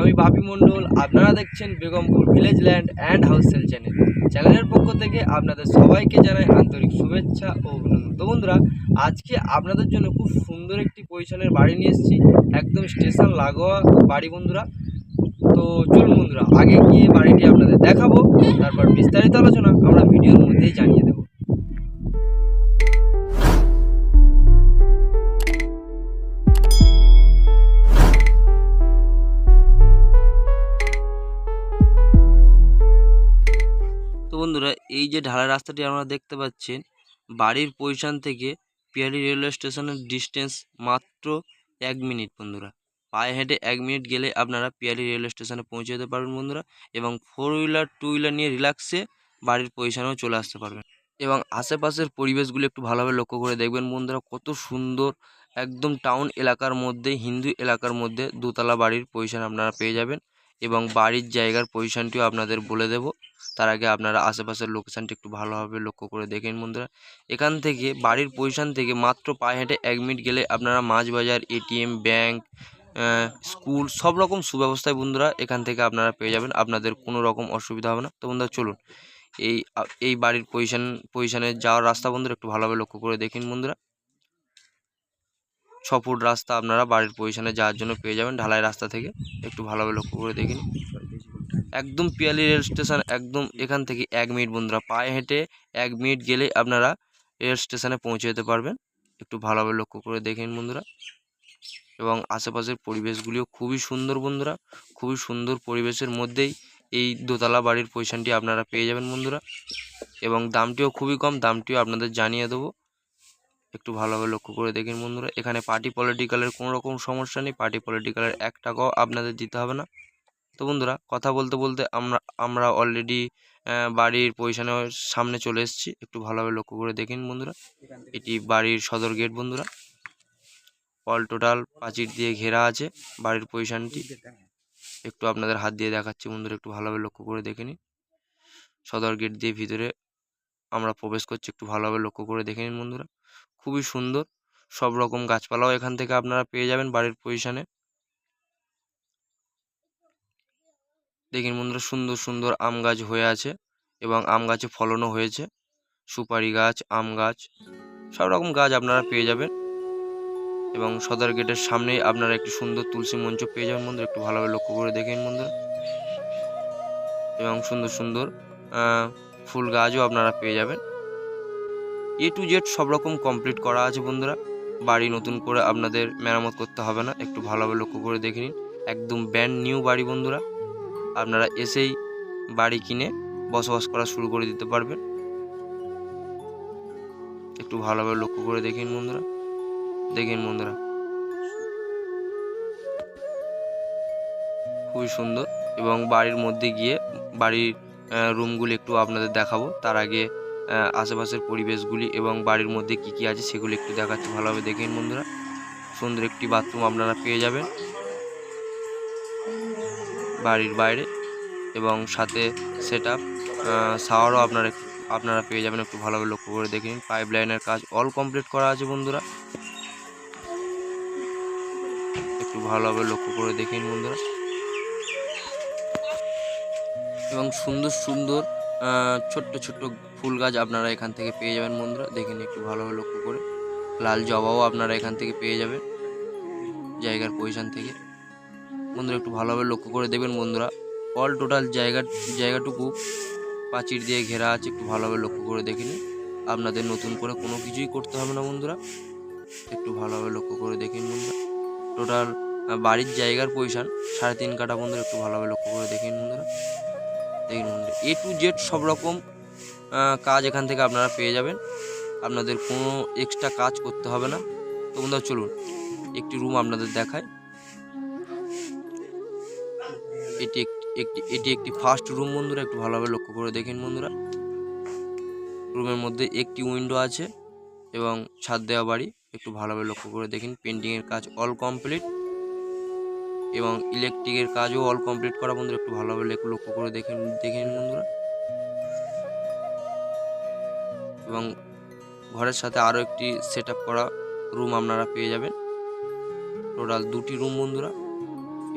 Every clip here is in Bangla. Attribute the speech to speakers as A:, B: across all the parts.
A: আমি বাপি মণ্ডল। আপনারা দেখছেন Begampur village land and house sale চ্যানেলের পক্ষ থেকে আপনাদের সবাইকে জানাই আন্তরিক শুভেচ্ছা ও অভিনন্দন। তো বন্ধুরা, আজকে আপনাদের জন্য খুব সুন্দর একটি পজিশনের বাড়ি নিয়ে এসেছি, একদম স্টেশন লাগোয়া বাড়ি বন্ধুরা। তো চলুন বন্ধুরা, আগে গিয়ে বাড়িটি আপনাদের দেখাবো, তারপর বিস্তারিত আলোচনা আমরা ভিডিওর মধ্যেই জানিয়ে দেবো। তো বন্ধুরা, এই যে ঢালাই রাস্তাটি আপনারা দেখতে পাচ্ছেন, বাড়ির পজিশন থেকে পিয়ালি রেলওয়ে স্টেশনের ডিস্টেন্স মাত্র 1 মিনিট বন্ধুরা। পায়ে হেঁটে 1 মিনিট গেলে আপনারা পিয়ালি রেলওয়ে স্টেশনে পৌঁছে যেতে পারবেন বন্ধুরা, এবং 4 হুইলার 2 হুইলার নিয়ে রিল্যাক্সে বাড়ির পজিশনেও চলে আসতে পারবেন। এবং আশেপাশের পরিবেশগুলো একটু ভালোভাবে লক্ষ্য করে দেখবেন বন্ধুরা, কত সুন্দর। একদম টাউন এলাকার মধ্যে, হিন্দু এলাকার মধ্যে দোতলা বাড়ির পজিশন আপনারা পেয়ে যাবেন, এবং বাড়ির জায়গার পজিশনটিও আপনাদের বলে দেব। তার আগে আপনারা আশেপাশের লোকেশানটি একটু ভালোভাবে লক্ষ্য করে দেখেন বন্ধুরা। এখান থেকে বাড়ির পজিশন থেকে মাত্র পায়ে হেঁটে 1 মিনিট গেলে আপনারা মাছ বাজার, এটিএম, ব্যাংক, স্কুল সব রকম সুব্যবস্থায় বন্ধুরা এখান থেকে আপনারা পেয়ে যাবেন। আপনাদের কোনো রকম অসুবিধা হবে না। তো বন্ধুরা চলুন, এই বাড়ির পজিশনে যাওয়ার রাস্তা বন্ধুরা একটু ভালোভাবে লক্ষ্য করে দেখুন বন্ধুরা। 6 ফুট রাস্তা আপনারা বাড়ির পজিশনে যাওয়ার জন্য পেয়ে যাবেন ঢালাই রাস্তা থেকে। একটু ভালোভাবে লক্ষ্য করে দেখুন। একদম পিয়ালি রেল স্টেশন, একদম এখান থেকে 1 মিনিট বন্ধুরা, পায়ে হেঁটে 1 মিনিট গেলে আপনারা রেল স্টেশনে পৌঁছে যেতে পারবেন। একটু ভালোভাবে লক্ষ্য করে দেখেন বন্ধুরা। এবং আশেপাশের পরিবেশগুলিও খুবই সুন্দর বন্ধুরা। খুবই সুন্দর পরিবেশের মধ্যেই এই দোতলা বাড়ির পজিশনটি আপনারা পেয়ে যাবেন বন্ধুরা। এবং দামটিও খুবই কম, দামটিও আপনাদের জানিয়ে দেবো। একটু ভালোভাবে লক্ষ্য করে দেখেন বন্ধুরা। এখানে পার্টি পলিটিক্যালের কোনো রকম সমস্যা নেই, পার্টি পলিটিক্যালের 1 টাকাও আপনাদের দিতে হবে না। তো বন্ধুরা, কথা বলতে বলতে আমরা অলরেডি বাড়ির পজিশনের সামনে চলে এসেছি। একটু ভালোভাবে লক্ষ্য করে দেখেন বন্ধুরা। এটি বাড়ির সদর গেট বন্ধুরা। অল টোটাল প্রাচীর দিয়ে ঘেরা আছে বাড়ির পজিশনটি। একটু আপনাদের হাত দিয়ে দেখাচ্ছি বন্ধুরা, একটু ভালোভাবে লক্ষ্য করে দেখে নিন। সদর গেট দিয়ে ভিতরে আমরা প্রবেশ করছি, একটু ভালোভাবে লক্ষ্য করে দেখে নিন বন্ধুরা। খুবই সুন্দর, সব রকম গাছপালাও এখান থেকে আপনারা পেয়ে যাবেন বাড়ির পজিশনে। দেখুন বন্ধুরা, সুন্দর সুন্দর আম গাছ হয়ে আছে, এবং আম গাছে ফলনও হয়েছে। সুপারি গাছ, আম গাছ, সব রকম গাছ আপনারা পেয়ে যাবেন। এবং সদর গেটের সামনেই আপনারা একটি সুন্দর তুলসী মঞ্চ পেয়ে যাবেন বন্ধুরা। একটু ভালোভাবে লক্ষ্য করে দেখেন বন্ধুরা। এবং সুন্দর সুন্দর ফুল গাছও আপনারা পেয়ে যাবেন। A to Z সব রকম কমপ্লিট করা আছে বন্ধুরা। বাড়ি নতুন করে আপনাদের মেরামত করতে হবে না। একটু ভালোভাবে লক্ষ্য করে দেখে নিন। একদম ব্র্যান্ড নিউ বাড়ি বন্ধুরা। আপনারা এসেই বাড়ি কিনে বসবাস করা শুরু করে দিতে পারবেন। একটু ভালোভাবে লক্ষ্য করে দেখেন বন্ধুরা। দেখেন বন্ধুরা, খুবই সুন্দর। এবং বাড়ির মধ্যে গিয়ে বাড়ির রুমগুলি একটু আপনাদের দেখাবো। তার আগে আশেপাশের পরিবেশগুলি এবং বাড়ির মধ্যে কি কি আছে সেগুলি একটু দেখাচ্ছি, ভালোভাবে দেখেন বন্ধুরা। সুন্দর একটি বাথরুম আপনারা পেয়ে যাবেন বাড়ির বাইরে, এবং সাথে সেট আপ শাওয়ারও আপনারা পেয়ে যাবেন। একটু ভালোভাবে লক্ষ্য করে দেখে নিন। পাইপ লাইনের কাজ অল কমপ্লিট করা আছে বন্ধুরা। একটু ভালোভাবে লক্ষ্য করে দেখেন বন্ধুরা। এবং সুন্দর সুন্দর ছোট্ট ছোট্ট ফুল গাছ আপনারা এখান থেকে পেয়ে যাবেন বন্ধুরা। দেখে নিন একটু ভালোভাবে লক্ষ্য করে। লাল জবাও আপনারা এখান থেকে পেয়ে যাবেন জায়গার পজিশন থেকে বন্ধুরা। একটু ভালোভাবে লক্ষ্য করে দেবেন বন্ধুরা। অল টোটাল জায়গাটুকু প্রাচীর দিয়ে ঘেরা আছে। একটু ভালোভাবে লক্ষ্য করে দেখে নিন। আপনাদের নতুন করে কোনো কিছুই করতে হবে না বন্ধুরা। একটু ভালোভাবে লক্ষ্য করে দেখেন বন্ধুরা। টোটাল বাড়ির জায়গার পজিশন 3.5 কাঠা বন্ধুরা। একটু ভালোভাবে লক্ষ্য করে দেখেন বন্ধুরা। দেখুন বন্ধুরা, A to Z সব রকম কাজ এখান থেকে আপনারা পেয়ে যাবেন। আপনাদের কোনো এক্সট্রা কাজ করতে হবে না। তো বন্ধুরা চলুন, একটি রুম আপনাদের দেখায়। এটি একটি ফার্স্ট রুম বন্ধুরা। একটু ভালোভাবে লক্ষ্য করে দেখেন বন্ধুরা। রুমের মধ্যে একটি উইন্ডো আছে এবং ছাদ দেওয়া বাড়ি। একটু ভালোভাবে লক্ষ্য করে দেখেন। পেন্টিংয়ের কাজ অল কমপ্লিট, এবং ইলেকট্রিকের কাজও অল কমপ্লিট করা বন্ধুরা। একটু ভালোভাবে লক্ষ্য করে দেখেন বন্ধুরা। এবং ঘরের সাথে আরও একটি সেট আপ করা রুম আপনারা পেয়ে যাবেন। টোটাল 2টি রুম বন্ধুরা।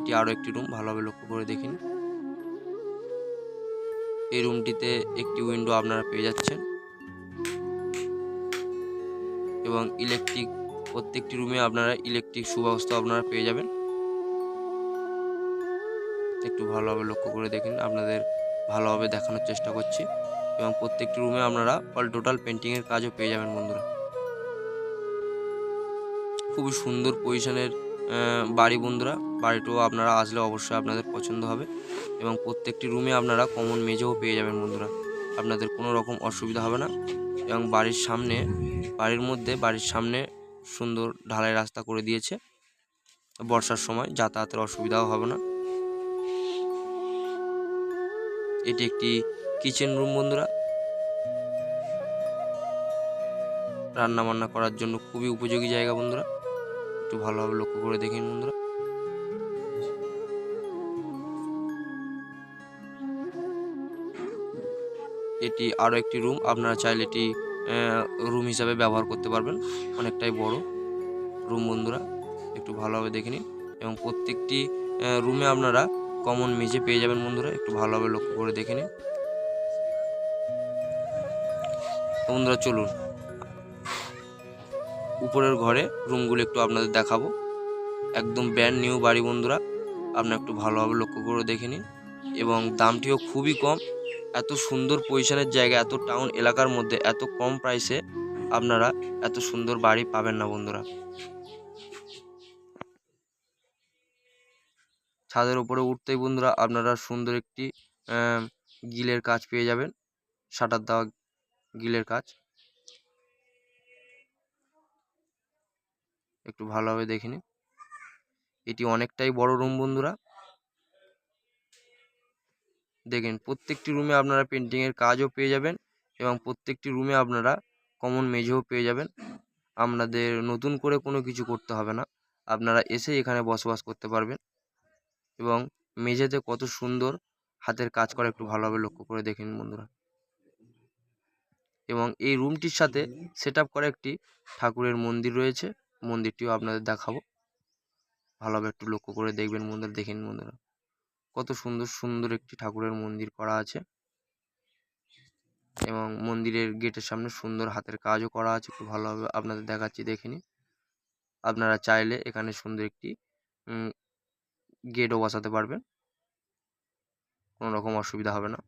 A: এটি আরও একটি রুম, ভালোভাবে লক্ষ্য করে দেখুন। এই রুমটিতে একটি উইন্ডো আপনারা পেয়ে যাচ্ছেন এবং ইলেকট্রিক, প্রত্যেকটি রুমে আপনারা ইলেকট্রিক সুব্যবস্থা আপনারা পেয়ে যাবেন। একটু ভালোভাবে লক্ষ্য করে দেখুন, আপনাদের ভালোভাবে দেখানোর চেষ্টা করছি। এবং প্রত্যেকটি রুমে আপনারা অল টোটাল পেন্টিংয়ের কাজও পেয়ে যাবেন বন্ধুরা। খুবই সুন্দর পজিশনের বাড়ি বন্ধুরা। বাড়িটাও আপনারা আসলে অবশ্যই আপনাদের পছন্দ হবে এবং প্রত্যেকটি রুমে আপনারা কমন মেঝেও পেয়ে যাবেন বন্ধুরা। আপনাদের কোনো রকম অসুবিধা হবে না। এবং বাড়ির সামনে সুন্দর ঢালাই রাস্তা করে দিয়েছে, বর্ষার সময় যাতায়াতের অসুবিধাও হবে না। এটি একটি কিচেন রুম বন্ধুরা, রান্না বান্না করার জন্য খুবই উপযোগী জায়গা বন্ধুরা। একটু ভালোভাবে লক্ষ্য করে দেখুন বন্ধুরা। এটি আরও একটি রুম, আপনারা চাইলে এটি রুম হিসাবে ব্যবহার করতে পারবেন। অনেকটাই বড় রুম বন্ধুরা, একটু ভালোভাবে দেখে নিন। এবং প্রত্যেকটি রুমে আপনারা কমন মেঝে পেয়ে যাবেন বন্ধুরা। একটু ভালোভাবে লক্ষ্য করে দেখে নিন বন্ধুরা। চলুন উপরের ঘরে রুমগুলো একটু আপনাদের দেখাবো। একদম ব্র্যান্ড নিউ বাড়ি বন্ধুরা, আপনারা একটু ভালোভাবে লক্ষ্য করে দেখে নিন। এবং দামটিও খুবই কম। এত সুন্দর পজিশনের জায়গা, এত টাউন এলাকার মধ্যে এত কম প্রাইসে আপনারা এত সুন্দর বাড়ি পাবেন না বন্ধুরা। ছাদের উপরে উঠতেই বন্ধুরা আপনারা সুন্দর একটি গিলের কাজ পেয়ে যাবেন, শাটার দেওয়া গিলের কাজ। একটু ভালোভাবে দেখে নিন। এটি অনেকটাই বড় রুম বন্ধুরা। দেখেন প্রত্যেকটি রুমে আপনারা পেন্টিংয়ের কাজও পেয়ে যাবেন এবং প্রত্যেকটি রুমে আপনারা কমন মেঝেও পেয়ে যাবেন। আপনাদের নতুন করে কোনো কিছু করতে হবে না, আপনারা এসে এখানে বসবাস করতে পারবেন। এবং মেঝেতে কত সুন্দর হাতের কাজ করা একটু ভালোভাবে লক্ষ্য করে দেখেন বন্ধুরা। এবং এই রুমটির সাথে সেট আপ করা একটি ঠাকুরের মন্দির রয়েছে, মন্দিরটিও আপনাদের দেখাবো। ভালোভাবে একটু লক্ষ্য করে দেখবেন বন্ধুরা, দেখেন বন্ধুরা কত সুন্দর সুন্দর একটি ঠাকুরের মন্দির করা আছে। এবং মন্দিরের গেটের সামনে সুন্দর হাতের কাজও করা আছে, একটু ভালোভাবে আপনাদের দেখাচ্ছি দেখে নিন। আপনারা চাইলে এখানে সুন্দর একটি গেটও বসাতে পারবেন, কোনো রকম অসুবিধা হবে না।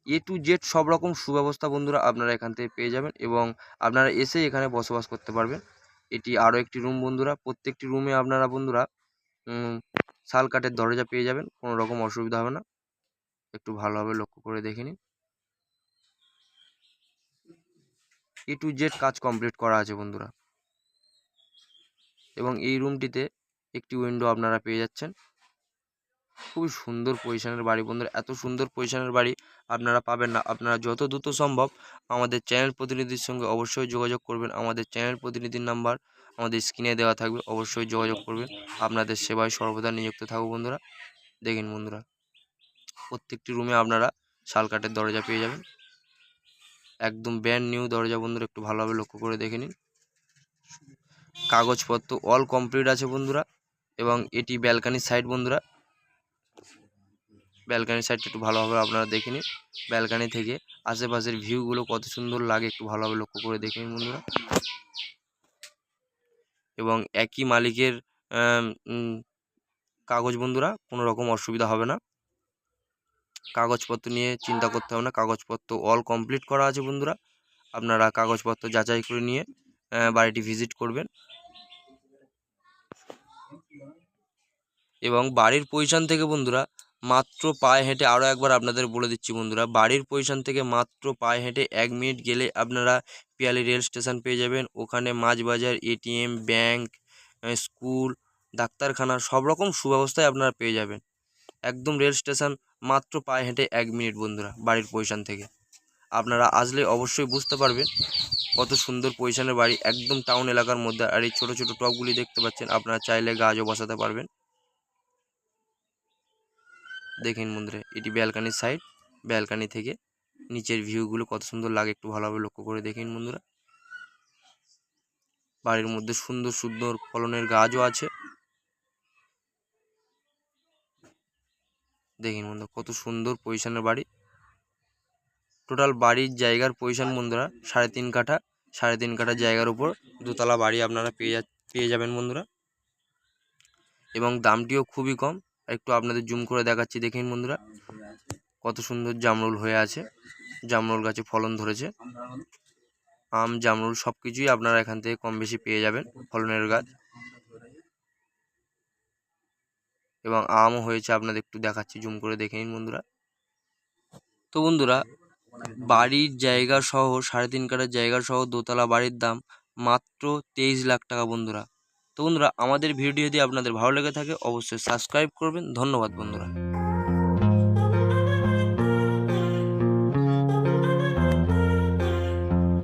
A: এ টু জেড সব রকম সুব্যবস্থা বন্ধুরা আপনারা এখান থেকে পেয়ে যাবেন এবং আপনারা এসে এখানে বসবাস করতে পারবেন। এটি আরও একটি রুম বন্ধুরা। প্রত্যেকটি রুমে আপনারা বন্ধুরা শাল কাঠের দরজা পেয়ে যাবেন, কোনো রকম অসুবিধা হবে না। একটু ভালোভাবে লক্ষ্য করে দেখে নিন। এ টু জেড কাজ কমপ্লিট করা আছে বন্ধুরা। এবং এই রুমটিতে একটি উইন্ডো আপনারা পেয়ে যাচ্ছেন। খুবই সুন্দর পজিশনের বাড়ি বন্ধুরা, এত সুন্দর পজিশনের বাড়ি আপনারা পাবেন না। আপনারা যত দ্রুত সম্ভব আমাদের চ্যানেল প্রতিনিধির সঙ্গে অবশ্যই যোগাযোগ করবেন। আমাদের চ্যানেল প্রতিনিধির নাম্বার আমাদের স্ক্রিনে দেওয়া থাকবে, অবশ্যই যোগাযোগ করবেন। আপনাদের সেবায় সর্বদা নিযুক্ত থাকবো বন্ধুরা। দেখুন বন্ধুরা প্রত্যেকটি রুমে আপনারা শাল কাঠের দরজা পেয়ে যাবেন, একদম ব্র্যান্ড নিউ দরজা বন্ধুরা। একটু ভালোভাবে লক্ষ্য করে দেখে নিন। কাগজপত্র অল কমপ্লিট আছে বন্ধুরা। এবং এটি ব্যালকানির সাইড বন্ধুরা। ব্যালকানির সাইডটা একটু ভালোভাবে আপনারা দেখে নিন। ব্যালকানি থেকে আশেপাশের ভিউগুলো কত সুন্দর লাগে একটু ভালোভাবে লক্ষ্য করে দেখে নিন বন্ধুরা। এবং একই মালিকের কাগজ বন্ধুরা, কোনো রকম অসুবিধা হবে না। কাগজপত্র নিয়ে চিন্তা করতে হবে না, কাগজপত্র অল কমপ্লিট করা আছে বন্ধুরা। আপনারা কাগজপত্র যাচাই করে নিয়ে বাড়িটি ভিজিট করবেন। এবং বাড়ির পজিশন থেকে বন্ধুরা মাত্র পায়ে হেঁটে, আরও একবার আপনাদের বলে দিচ্ছি বন্ধুরা, বাড়ির পজিশন থেকে মাত্র পায়ে হেঁটে 1 মিনিট গেলে আপনারা পিয়ালি রেল স্টেশন পেয়ে যাবেন। ওখানে মাছ বাজার, এটিএম, ব্যাংক, স্কুল, ডাক্তারখানা সব রকম সুব্যবস্থায় আপনারা পেয়ে যাবেন। একদম রেল স্টেশন মাত্র পায়ে হেঁটে 1 মিনিট বন্ধুরা বাড়ির পজিশন থেকে। আপনারা আসলে অবশ্যই বুঝতে পারবেন কত সুন্দর পজিশনের বাড়ি, একদম টাউন এলাকার মধ্যে। আর এই ছোটো ছোটো টবগুলি দেখতে পাচ্ছেন, আপনারা চাইলে গাছও বসাতে পারবেন। দেখেন বন্ধুরা এটি ব্যালকানির সাইড, ব্যালকানি থেকে নিচের ভিউগুলো কত সুন্দর লাগে একটু ভালোভাবে লক্ষ্য করে দেখেন বন্ধুরা। বাড়ির মধ্যে সুন্দর সুন্দর ফলনের গাছও আছে। দেখুন বন্ধুরা কত সুন্দর পজিশনের বাড়ি। টোটাল বাড়ির জায়গার পজিশন বন্ধুরা 3.5 কাঠা। 3.5 কাঠা জায়গার উপর দোতলা বাড়ি আপনারা পেয়ে যাবেন বন্ধুরা, এবং দামটিও খুবই কম। একটু আপনাদের জুম করে দেখাচ্ছি, দেখুন বন্ধুরা কত সুন্দর জামরুল হয়ে আছে। জামরুল গাছে ফলন ধরেছে। আম জামরুল সব কিছুই আপনারা এখান থেকে কম বেশি পেয়ে যাবেন ফলনের গাছ, এবং আমও হয়েছে। আপনাদের একটু দেখাচ্ছি, জুম করে দেখে নিন বন্ধুরা। তো বন্ধুরা বাড়ির জায়গা সহ 3.5 কাঠার জায়গা সহ দোতলা বাড়ির দাম মাত্র 23 লাখ টাকা বন্ধুরা। তো বন্ধুরা আমাদের ভিডিও যদি আপনাদের ভালো লেগে থাকে অবশ্যই সাবস্ক্রাইব করবেন। ধন্যবাদ বন্ধুরা।